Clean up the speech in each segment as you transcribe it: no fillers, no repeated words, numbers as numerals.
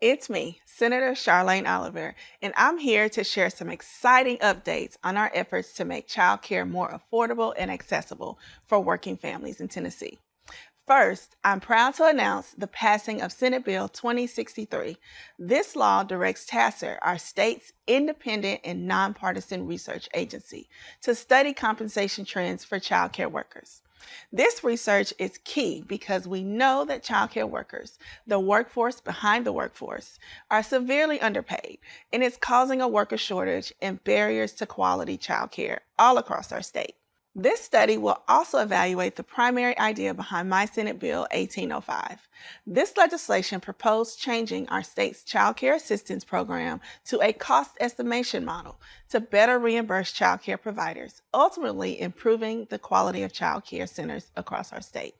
It's me, Senator Charlene Oliver, and I'm here to share some exciting updates on our efforts to make childcare more affordable and accessible for working families in Tennessee. First, I'm proud to announce the passing of Senate Bill 2063. This law directs TASER, our state's independent and nonpartisan research agency, to study compensation trends for childcare workers. This research is key because we know that childcare workers, the workforce behind the workforce, are severely underpaid, and it's causing a worker shortage and barriers to quality childcare all across our state. This study will also evaluate the primary idea behind my Senate Bill 1805. This legislation proposed changing our state's child care assistance program to a cost estimation model to better reimburse child care providers, ultimately improving the quality of child care centers across our state.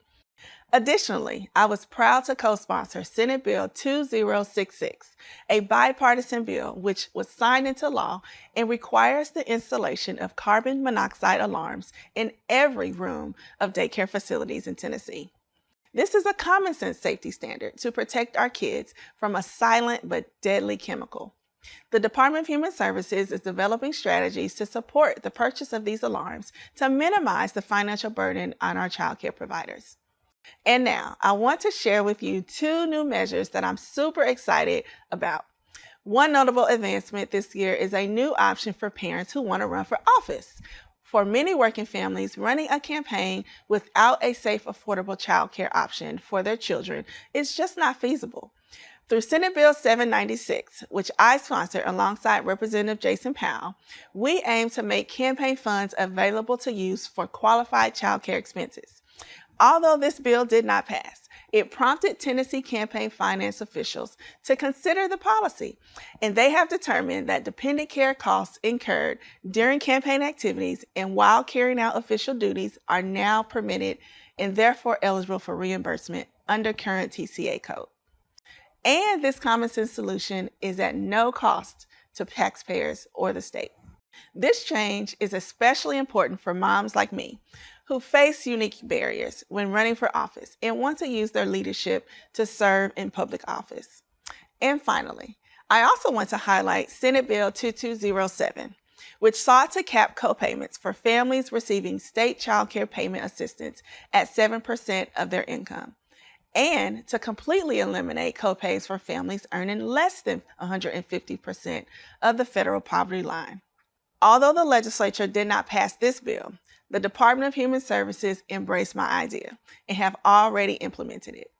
Additionally, I was proud to co-sponsor Senate Bill 2066, a bipartisan bill which was signed into law and requires the installation of carbon monoxide alarms in every room of daycare facilities in Tennessee. This is a common sense safety standard to protect our kids from a silent but deadly chemical. The Department of Human Services is developing strategies to support the purchase of these alarms to minimize the financial burden on our child care providers. And now, I want to share with you two new measures that I'm super excited about. One notable advancement this year is a new option for parents who want to run for office. For many working families, running a campaign without a safe, affordable child care option for their children is just not feasible. Through Senate Bill 796, which I sponsored alongside Representative Jason Powell, we aim to make campaign funds available to use for qualified child care expenses. Although this bill did not pass, it prompted Tennessee campaign finance officials to consider the policy, and they have determined that dependent care costs incurred during campaign activities and while carrying out official duties are now permitted and therefore eligible for reimbursement under current TCA code. And this common sense solution is at no cost to taxpayers or the state. This change is especially important for moms like me who face unique barriers when running for office and want to use their leadership to serve in public office. And finally, I also want to highlight Senate Bill 2207, which sought to cap copayments for families receiving state child care payment assistance at 7% of their income, and to completely eliminate copays for families earning less than 150% of the federal poverty line. Although the legislature did not pass this bill, the Department of Human Services embraced my idea and have already implemented it.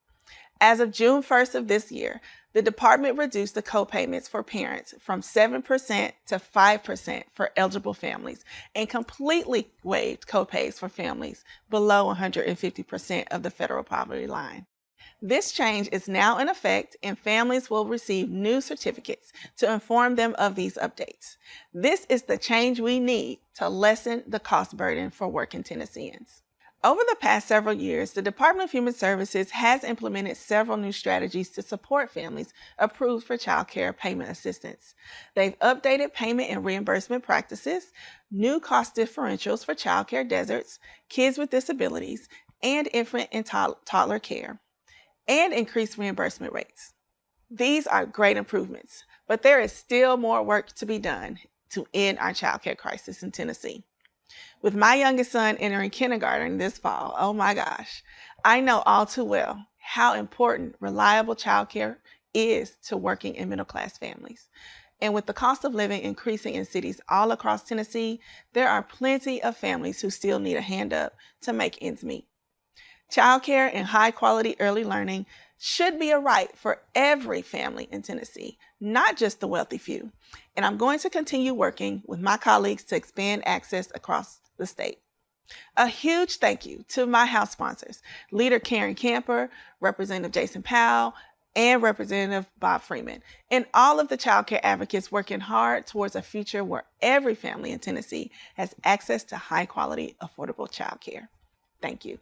As of June 1st of this year, the department reduced the copayments for parents from 7% to 5% for eligible families and completely waived copays for families below 150% of the federal poverty line. This change is now in effect, and families will receive new certificates to inform them of these updates. This is the change we need to lessen the cost burden for working Tennesseans. Over the past several years, the Department of Human Services has implemented several new strategies to support families approved for child care payment assistance. They've updated payment and reimbursement practices, new cost differentials for child care deserts, kids with disabilities, and infant and toddler care, and increased reimbursement rates. These are great improvements, but there is still more work to be done to end our child care crisis in Tennessee. With my youngest son entering kindergarten this fall, oh my gosh, I know all too well how important reliable child care is to working and middle-class families. And with the cost of living increasing in cities all across Tennessee, there are plenty of families who still need a hand up to make ends meet. Childcare and high-quality early learning should be a right for every family in Tennessee, not just the wealthy few. And I'm going to continue working with my colleagues to expand access across the state. A huge thank you to my House sponsors, Leader Karen Camper, Representative Jason Powell, and Representative Bob Freeman, and all of the child care advocates working hard towards a future where every family in Tennessee has access to high-quality, affordable child care. Thank you.